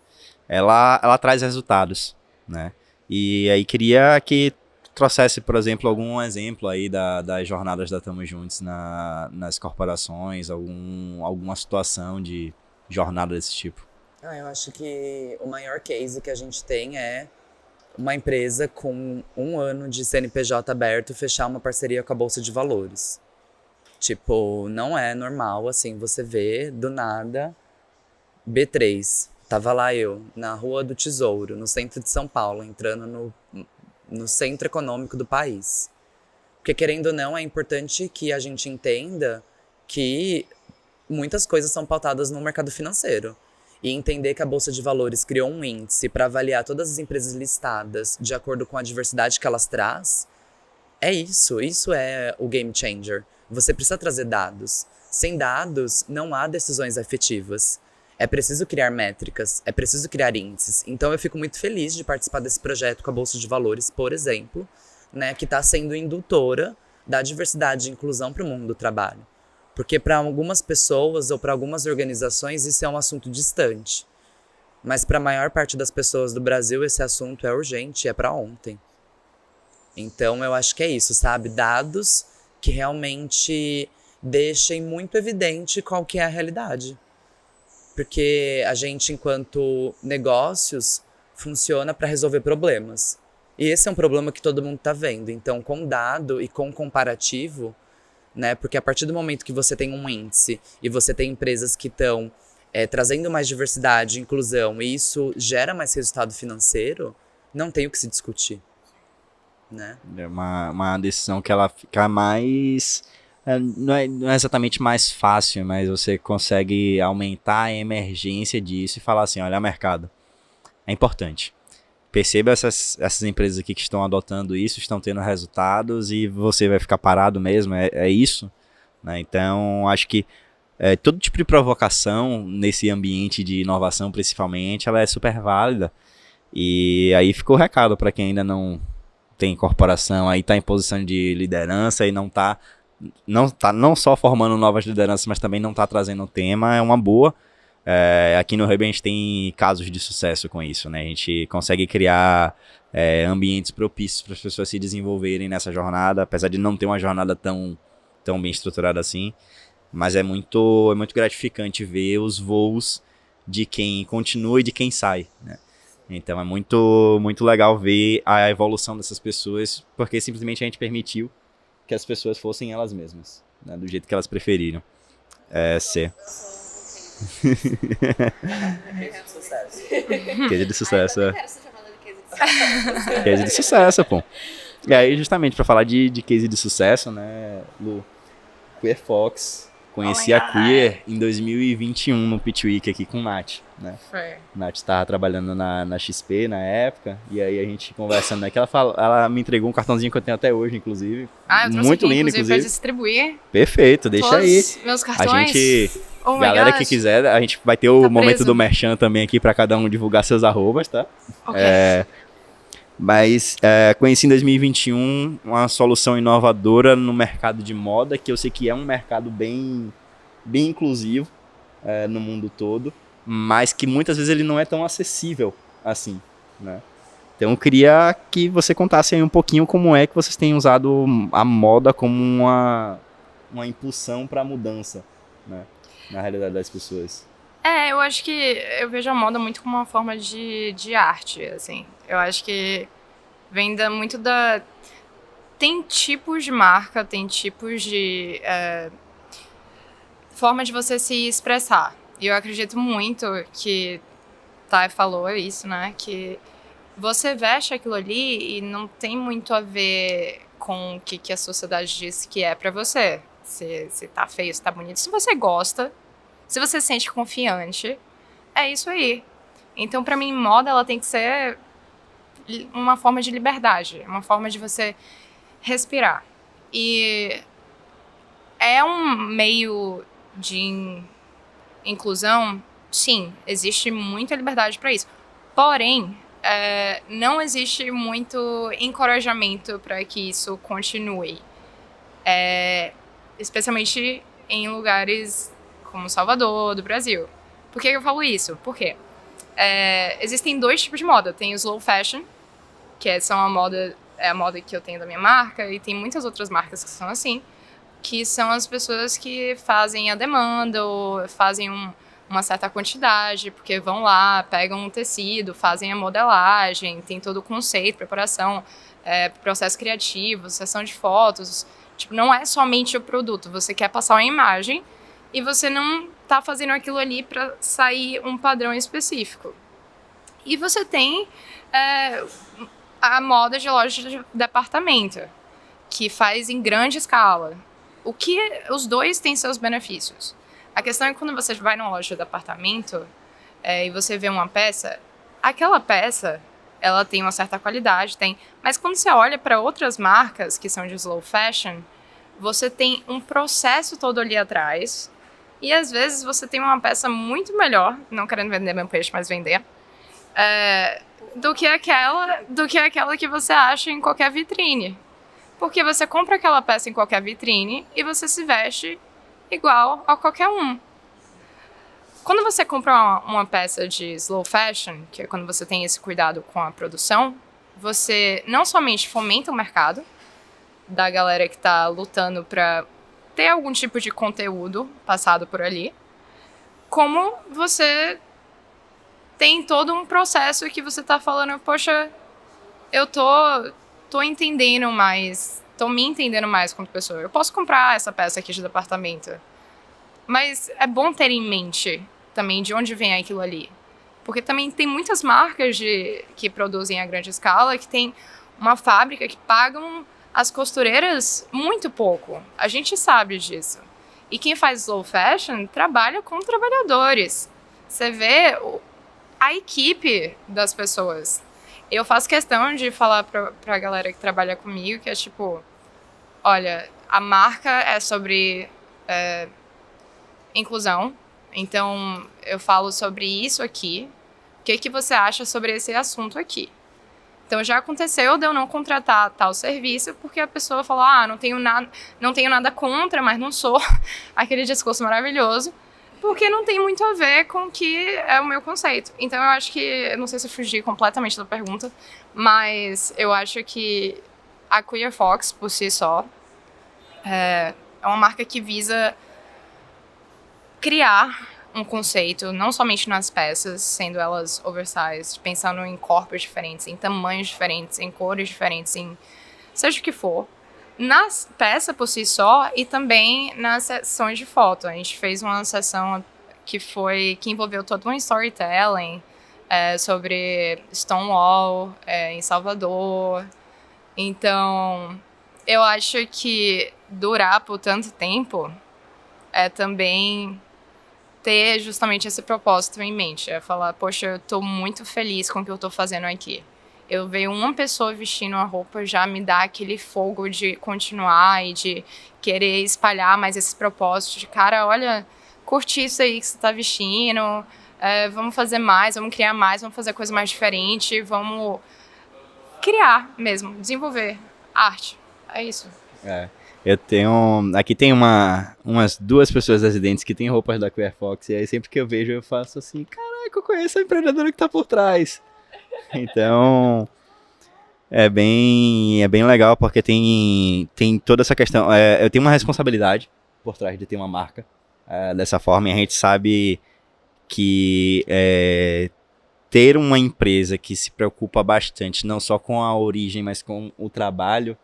Ela traz resultados, né? E aí queria que trouxesse, por exemplo, algum exemplo aí das jornadas da Tamo Juntos nas corporações, alguma situação de jornada desse tipo. Eu acho que o maior case que a gente tem é uma empresa com 1 ano de CNPJ aberto fechar uma parceria com a Bolsa de Valores. Tipo, não é normal, assim, você vê do nada B3. Tava lá eu, na Rua do Tesouro, no centro de São Paulo, entrando no centro econômico do país. Porque, querendo ou não, é importante que a gente entenda que muitas coisas são pautadas no mercado financeiro. E entender que a Bolsa de Valores criou um índice para avaliar todas as empresas listadas de acordo com a diversidade que elas traz, isso é o game changer. Você precisa trazer dados. Sem dados, não há decisões efetivas. É preciso criar métricas, é preciso criar índices. Então eu fico muito feliz de participar desse projeto com a Bolsa de Valores, por exemplo, né, que está sendo indutora da diversidade e inclusão para o mundo do trabalho. Porque para algumas pessoas ou para algumas organizações isso é um assunto distante. Mas para a maior parte das pessoas do Brasil esse assunto é urgente, é para ontem. Então eu acho que é isso, sabe? Dados que realmente deixem muito evidente qual que é a realidade. Porque a gente, enquanto negócios, funciona para resolver problemas. E esse é um problema que todo mundo está vendo. Então, com dado e com comparativo, né? Porque a partir do momento que você tem um índice e você tem empresas que estão trazendo mais diversidade e inclusão e isso gera mais resultado financeiro, não tem o que se discutir, né? É uma decisão que ela fica mais... Não é exatamente mais fácil, mas você consegue aumentar a emergência disso e falar assim, olha, mercado, é importante. Perceba essas empresas aqui que estão adotando isso, estão tendo resultados e você vai ficar parado mesmo, é isso, né? Então, acho que todo tipo de provocação nesse ambiente de inovação, principalmente, ela é super válida. E aí ficou o recado para quem ainda não tem corporação, aí está em posição de liderança e não só formando novas lideranças, mas também não está trazendo o tema, é uma boa. Aqui no Hub a gente tem casos de sucesso com isso, né? A gente consegue criar ambientes propícios para as pessoas se desenvolverem nessa jornada, apesar de não ter uma jornada tão bem estruturada assim, mas é muito gratificante ver os voos de quem continua e de quem sai, né? Então é muito legal ver a evolução dessas pessoas, porque simplesmente a gente permitiu que as pessoas fossem elas mesmas, né? Do jeito que elas preferiram ser. Case de sucesso. Case de sucesso, pô. E aí, justamente pra falar de case de sucesso, né, Lu? Queer Fox. Conheci a Queer em 2021 no Pitch Week aqui com o Nath. né? Foi. Nath estava trabalhando na XP na época, e aí a gente conversando, né? Que ela me entregou um cartãozinho que eu tenho até hoje, inclusive. Eu trouxe Muito aqui, lindo, inclusive, pra distribuir Perfeito, deixa todos aí. meus A cartões. gente, Oh my galera gosh. que quiser, a gente vai ter o Tá momento preso. do merchan também aqui para cada um divulgar seus arrobas, tá? Ok. Mas conheci em 2021 uma solução inovadora no mercado de moda, que eu sei que é um mercado bem inclusivo no mundo todo, mas que muitas vezes ele não é tão acessível assim, né? Então eu queria que você contasse aí um pouquinho como é que vocês têm usado a moda como uma impulsão para a mudança, né? Na realidade das pessoas. Eu acho que eu vejo a moda muito como uma forma de arte, assim. Eu acho que vem muito da... Tem tipos de marca, tem tipos de forma de você se expressar. E eu acredito muito que Thay falou isso, né? Que você veste aquilo ali e não tem muito a ver com o que a sociedade diz que é pra você. Se tá feio, se tá bonito. Se você gosta, se você se sente confiante, é isso aí. Então, pra mim, moda ela tem que ser uma forma de liberdade, uma forma de você respirar. E é um meio de inclusão, sim, existe muita liberdade pra isso. Porém, não existe muito encorajamento para que isso continue. Especialmente em lugares como Salvador, do Brasil. Por que eu falo isso? Porque existem dois tipos de moda. Tem o slow fashion, que são a moda que eu tenho da minha marca, e tem muitas outras marcas que são assim, que são as pessoas que fazem a demanda ou fazem uma certa quantidade, porque vão lá, pegam um tecido, fazem a modelagem, tem todo o conceito, preparação, processo criativo, sessão de fotos. Tipo, não é somente o produto, você quer passar uma imagem e você não tá fazendo aquilo ali para sair um padrão específico. E você tem a moda de loja de departamento, que faz em grande escala. Os dois têm seus benefícios. A questão é que quando você vai numa loja de departamento e você vê uma peça, aquela peça, ela tem uma certa qualidade, mas quando você olha para outras marcas que são de slow fashion, você tem um processo todo ali atrás, e às vezes você tem uma peça muito melhor, não querendo vender meu peixe, mas vender, do que aquela que você acha em qualquer vitrine. Porque você compra aquela peça em qualquer vitrine e você se veste igual a qualquer um. Quando você compra uma peça de slow fashion, que é quando você tem esse cuidado com a produção, você não somente fomenta o mercado da galera que está lutando para ter algum tipo de conteúdo passado por ali, como você tem todo um processo que você tá falando, poxa, eu tô entendendo mais, tô me entendendo mais como pessoa. Eu posso comprar essa peça aqui de departamento, mas é bom ter em mente também de onde vem aquilo ali. Porque também tem muitas marcas que produzem a grande escala, que tem uma fábrica que pagam as costureiras muito pouco. A gente sabe disso. E quem faz slow fashion trabalha com trabalhadores. Você vê a equipe das pessoas. Eu faço questão de falar pra galera que trabalha comigo que é tipo, olha, a marca é sobre inclusão, então eu falo sobre isso aqui, o que você acha sobre esse assunto aqui? Então já aconteceu de eu não contratar tal serviço porque a pessoa falou, não tenho nada contra, mas não sou aquele discurso maravilhoso, porque não tem muito a ver com o que é o meu conceito. Então eu acho que, não sei se eu fugi completamente da pergunta, mas eu acho que a Queer Fox, por si só, é uma marca que visa criar um conceito, não somente nas peças, sendo elas oversized, pensando em corpos diferentes, em tamanhos diferentes, em cores diferentes, em seja o que for, na peça por si só e também nas sessões de foto. A gente fez uma sessão que envolveu todo um storytelling sobre Stonewall em Salvador. Então, eu acho que durar por tanto tempo é também ter justamente esse propósito em mente. É falar, poxa, eu tô muito feliz com o que eu tô fazendo aqui. Eu ver uma pessoa vestindo a roupa já me dá aquele fogo de continuar e de querer espalhar mais esse propósito de, cara, olha, curti isso aí que você tá vestindo, vamos fazer mais, vamos criar mais, vamos fazer coisa mais diferente, vamos criar mesmo, desenvolver arte. É isso. Eu tenho... Aqui tem umas 2 pessoas residentes que têm roupas da Queer Fox, e aí sempre que eu vejo eu faço assim, caraca, eu conheço a empreendedora que tá por trás. Então, é bem legal, porque tem toda essa questão. Eu tenho uma responsabilidade por trás de ter uma marca dessa forma, e a gente sabe que ter uma empresa que se preocupa bastante, não só com a origem, mas com o trabalho,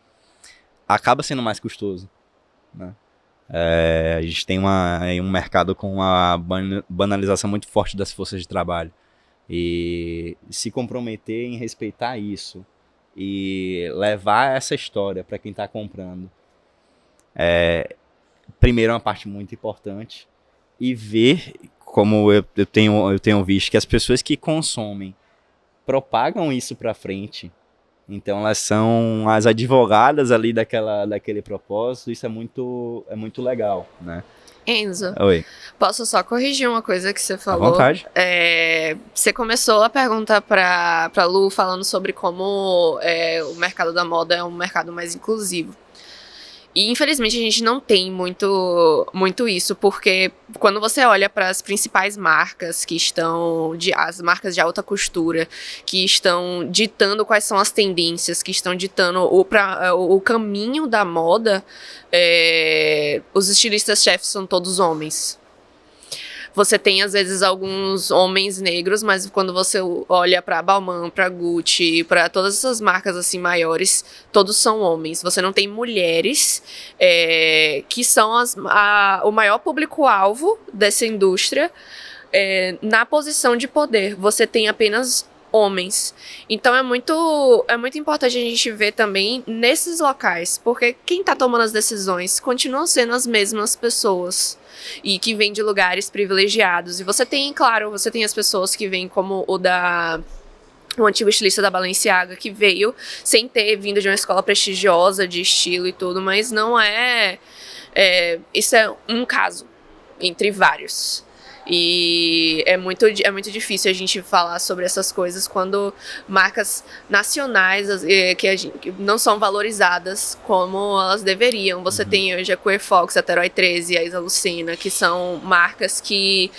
acaba sendo mais custoso, né? A gente tem um mercado com uma banalização muito forte das forças de trabalho. E se comprometer em respeitar isso e levar essa história para quem está comprando, primeiro é uma parte muito importante, e ver, como eu tenho visto, que as pessoas que consomem propagam isso para frente. Então elas são as advogadas ali daquele propósito. Isso é muito legal, né? Enzo, Oi. posso só corrigir uma coisa que você falou? À vontade. Você começou a perguntar pra Lu falando sobre como o mercado da moda é um mercado mais inclusivo. E infelizmente a gente não tem muito isso, porque quando você olha para as principais marcas que estão, as marcas de alta costura, que estão ditando quais são as tendências, que estão ditando o caminho da moda, os estilistas-chefes são todos homens. Você tem, às vezes, alguns homens negros, mas quando você olha pra Balmain, pra Gucci, pra todas essas marcas assim maiores, todos são homens. Você não tem mulheres, que são o maior público-alvo dessa indústria, na posição de poder. Você tem apenas homens. Então é muito importante a gente ver também nesses locais, porque quem tá tomando as decisões continuam sendo as mesmas pessoas e que vêm de lugares privilegiados. E você tem as pessoas que vêm como o antigo estilista da Balenciaga, que veio sem ter vindo de uma escola prestigiosa de estilo e tudo, mas não isso é um caso entre vários. E é muito difícil a gente falar sobre essas coisas quando marcas nacionais que não são valorizadas como elas deveriam. Você tem hoje a Queer Fox, a Terói 13, a Isa Lucena, que são marcas que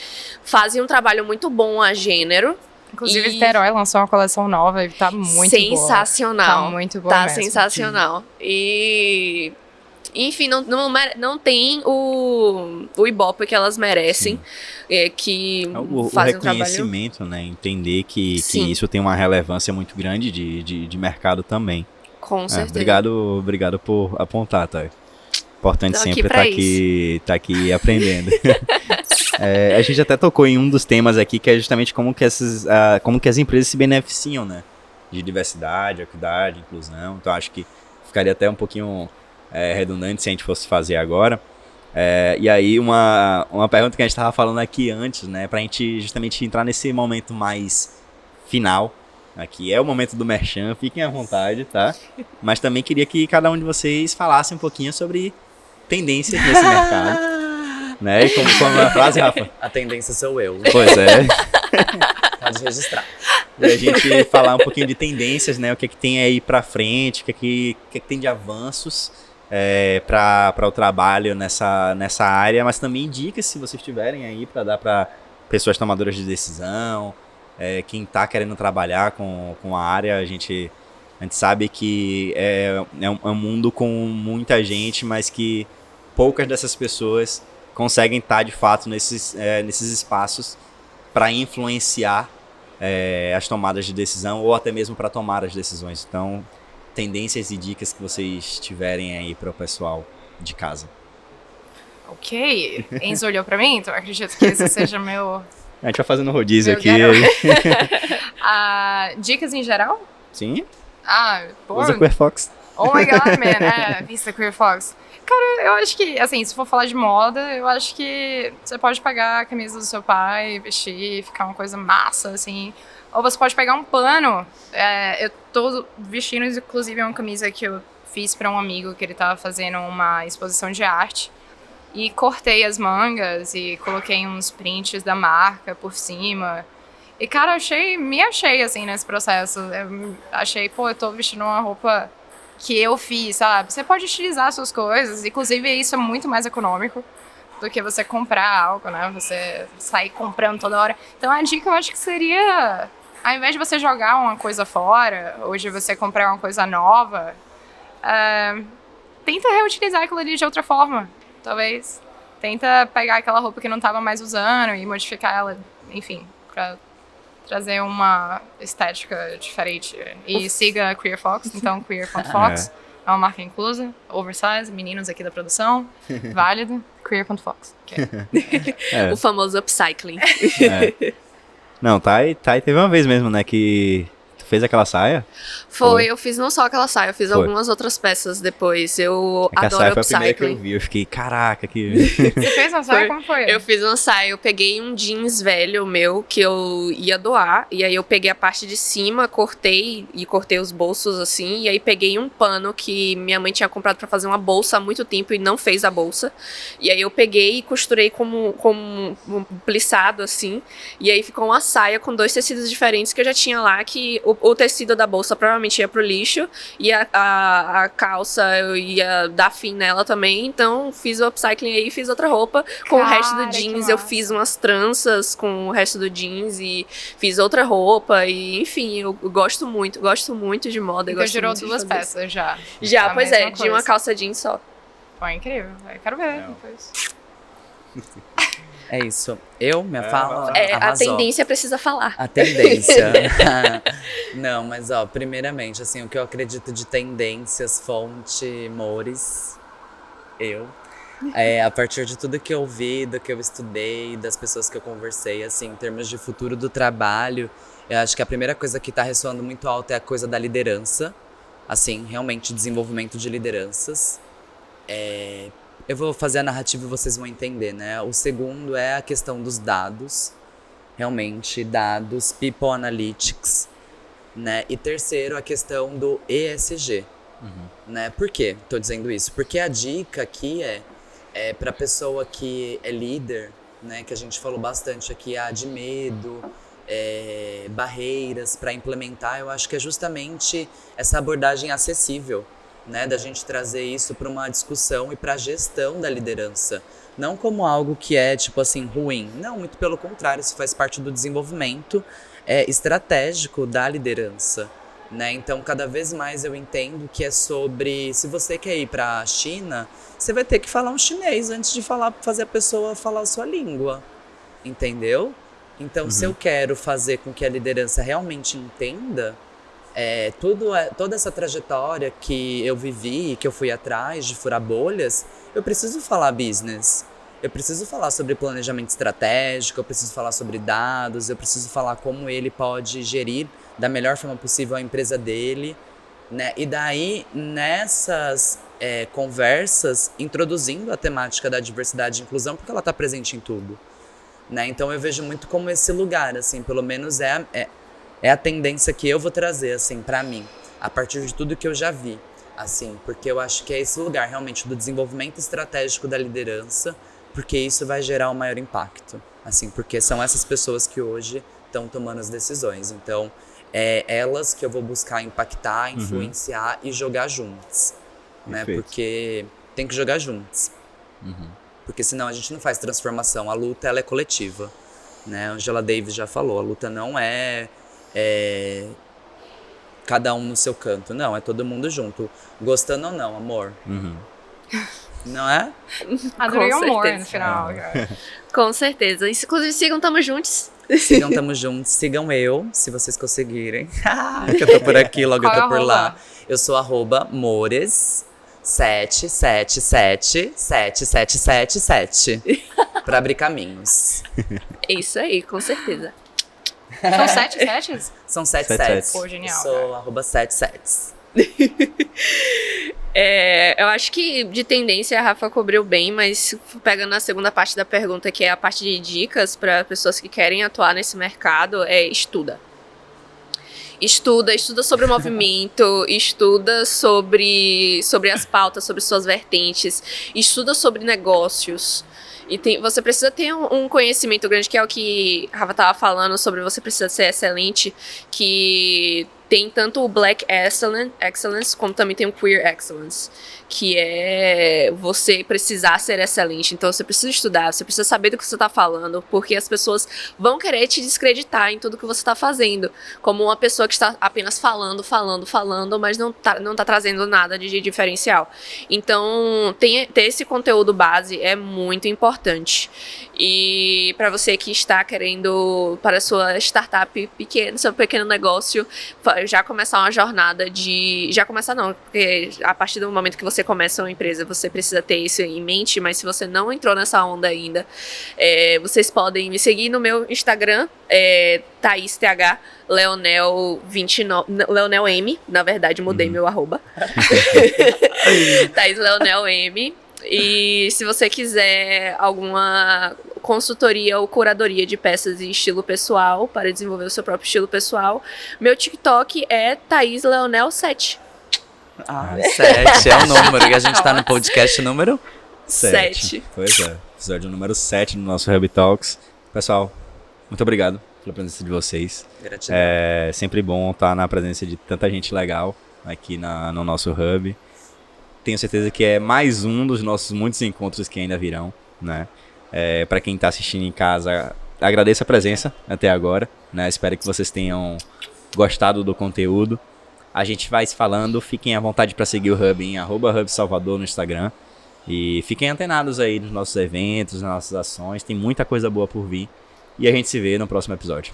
fazem um trabalho muito bom a gênero. Inclusive, a Terói lançou uma coleção nova e tá muito sensacional. Boa. Tá muito boa mesmo. Sensacional. E... enfim, não tem o Ibope que elas merecem, que fazem um trabalho... O reconhecimento, né? Entender que isso tem uma relevância muito grande de mercado também. Com certeza. Obrigado por apontar, tá? Importante Tô sempre estar aqui aprendendo. A gente até tocou em um dos temas aqui, que é justamente como que as empresas se beneficiam, né? De diversidade, equidade, inclusão. Então acho que ficaria até um pouquinho... redundante se a gente fosse fazer agora. E aí uma pergunta que a gente estava falando aqui antes, né, pra gente justamente entrar nesse momento mais final, aqui é o momento do merchan, fiquem à vontade, tá? Mas também queria que cada um de vocês falasse um pouquinho sobre tendências nesse mercado, né? E como é a frase, Rafa? A tendência sou eu. Pois é. Pode registrar. E a gente falar um pouquinho de tendências, né? O que é que tem aí pra frente, o que é que tem de avanços para o trabalho nessa área, mas também dicas, se vocês tiverem aí, para dar para pessoas tomadoras de decisão, quem está querendo trabalhar com a área. A gente sabe que é um mundo com muita gente, mas que poucas dessas pessoas conseguem estar de fato nesses espaços para influenciar as tomadas de decisão, ou até mesmo para tomar as decisões. Então, tendências e dicas que vocês tiverem aí para o pessoal de casa. Ok. Enzo olhou para mim, então eu acredito que esse seja meu... A gente vai fazendo rodízio aqui. Dicas em geral? Sim. Pô, usa Queer Fox. Oh my god, man. Vista Queer Fox. Cara, eu acho que, assim, se for falar de moda, eu acho que você pode pegar a camisa do seu pai, vestir, ficar uma coisa massa, assim. Ou você pode pegar um pano. Eu tô vestindo, inclusive, uma camisa que eu fiz pra um amigo que ele tava fazendo uma exposição de arte. E cortei as mangas e coloquei uns prints da marca por cima. E, cara, me achei, assim, nesse processo. Eu achei, pô, eu tô vestindo uma roupa que eu fiz, sabe? Você pode utilizar suas coisas, inclusive isso é muito mais econômico do que você comprar algo, né? Você sair comprando toda hora. Então a dica eu acho que seria, ao invés de você jogar uma coisa fora, ou de você comprar uma coisa nova, tenta reutilizar aquilo ali de outra forma, talvez. Tenta pegar aquela roupa que não tava mais usando e modificar ela, enfim, pra trazer uma estética diferente. E siga a Queer Fox, então queer.fox. É uma marca inclusa, oversize, meninos aqui da produção, válido, queer.fox. Okay. O famoso upcycling. Não, Thay teve uma vez mesmo, né, que tu fez aquela saia. Foi, eu fiz não só aquela saia, eu fiz algumas outras peças depois. Eu a adoro saia upcycling. foi a primeira que eu vi, eu fiquei, caraca, que... Você fez uma saia? Como foi? Eu fiz uma saia, eu peguei um jeans velho meu que eu ia doar, e aí eu peguei a parte de cima, cortei os bolsos assim, e aí peguei um pano que minha mãe tinha comprado pra fazer uma bolsa há muito tempo e não fez a bolsa, e aí eu peguei e costurei como um plissado assim, e aí ficou uma saia com 2 tecidos diferentes que eu já tinha lá, que o tecido da bolsa provavelmente ia pro lixo, e a calça eu ia dar fim nela também, então fiz o upcycling aí e fiz outra roupa com o resto do jeans. Eu fiz umas tranças com o resto do jeans e fiz outra roupa e, enfim, eu gosto muito de moda. Então gerou 2 peças já. Já, pois é, de uma calça jeans só. Pô, incrível, eu quero ver depois. É isso. Minha fala. A tendência precisa falar. A tendência. Não, mas primeiramente, assim, o que eu acredito de tendências, fonte, Mores, a partir de tudo que eu vi, do que eu estudei, das pessoas que eu conversei, assim, em termos de futuro do trabalho, eu acho que a primeira coisa que tá ressoando muito alto é a coisa da liderança. Assim, realmente, desenvolvimento de lideranças. Eu vou fazer a narrativa e vocês vão entender, né? O segundo é a questão dos dados. Realmente, dados, People Analytics, né? E terceiro, a questão do ESG, né? Por que estou dizendo isso? Porque a dica aqui é para a pessoa que é líder, né? Que a gente falou bastante aqui, de medo, barreiras para implementar. Eu acho que é justamente essa abordagem acessível, né, da gente trazer isso para uma discussão e para a gestão da liderança. Não como algo que é, tipo assim, ruim. Não, muito pelo contrário, isso faz parte do desenvolvimento estratégico da liderança, né? Então, cada vez mais eu entendo que é sobre... Se você quer ir para a China, você vai ter que falar um chinês antes de fazer a pessoa falar a sua língua, entendeu? Então, se eu quero fazer com que a liderança realmente entenda... toda essa trajetória que eu vivi, que eu fui atrás de furar bolhas, eu preciso falar business, eu preciso falar sobre planejamento estratégico, eu preciso falar sobre dados, eu preciso falar como ele pode gerir da melhor forma possível a empresa dele, né? E daí, nessas conversas, introduzindo a temática da diversidade e inclusão, porque ela está presente em tudo, né? Então eu vejo muito como esse lugar, assim, pelo menos é a tendência que eu vou trazer, assim, pra mim, a partir de tudo que eu já vi, assim, porque eu acho que é esse lugar, realmente, do desenvolvimento estratégico da liderança, porque isso vai gerar um maior impacto, assim, porque são essas pessoas que hoje estão tomando as decisões, então, é elas que eu vou buscar impactar, influenciar e jogar juntos, né, porque tem que jogar juntos, porque senão a gente não faz transformação, a luta, ela é coletiva, né, Angela Davis já falou, a luta não é cada um no seu canto. Não, é todo mundo junto. Gostando ou não, amor. Não é? Adorei o amor no final. Com certeza. Inclusive, sigam Tamo Juntos. Sigam Tamo Juntos. Sigam eu, se vocês conseguirem. Que eu tô por aqui, logo eu tô por lá. Eu sou @Mores 7777777 pra abrir caminhos. É isso aí, com certeza. São 7 sets? São 7 7 sets. Pô, genial. Eu sou @7sets. Eu acho que de tendência a Rafa cobriu bem, mas pegando a segunda parte da pergunta, que é a parte de dicas para pessoas que querem atuar nesse mercado, estuda. Estuda sobre o movimento, estuda sobre as pautas, sobre suas vertentes, estuda sobre negócios. E você precisa ter um conhecimento grande, que é o que a Rafa estava falando sobre você precisa ser excelente, que tem tanto o Black Excellence, como também tem o Queer Excellence, que é você precisar ser excelente. Então você precisa estudar, você precisa saber do que você está falando, porque as pessoas vão querer te descreditar em tudo que você está fazendo, como uma pessoa que está apenas falando, mas não tá trazendo nada de diferencial. Então ter esse conteúdo base é muito importante. E para você que está querendo, para a sua startup pequena, seu pequeno negócio, já começar uma jornada de... Já começar não, porque a partir do momento que você começa uma empresa, você precisa ter isso em mente, mas se você não entrou nessa onda ainda, vocês podem me seguir no meu Instagram, Thaís TH, Leonel29, Leonel M, na verdade mudei meu arroba. Thaís Leonel M. E se você quiser alguma consultoria ou curadoria de peças e estilo pessoal, para desenvolver o seu próprio estilo pessoal, meu TikTok é Thaís Leonel 7. 7 é o número, e a gente tá no podcast número 7. Pois é, episódio número 7 do nosso Hub Talks. Pessoal, muito obrigado pela presença de vocês. Gratidão. É sempre bom estar na presença de tanta gente legal aqui no nosso Hub. Tenho certeza que é mais um dos nossos muitos encontros que ainda virão, né? Para quem está assistindo em casa, agradeço a presença até agora, né? Espero que vocês tenham gostado do conteúdo. A gente vai se falando, fiquem à vontade para seguir o Hub em @HubSalvador no Instagram. E fiquem antenados aí nos nossos eventos, nas nossas ações, tem muita coisa boa por vir. E a gente se vê no próximo episódio.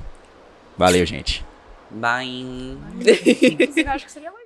Valeu, gente. Bye. Eu acho que seria mais.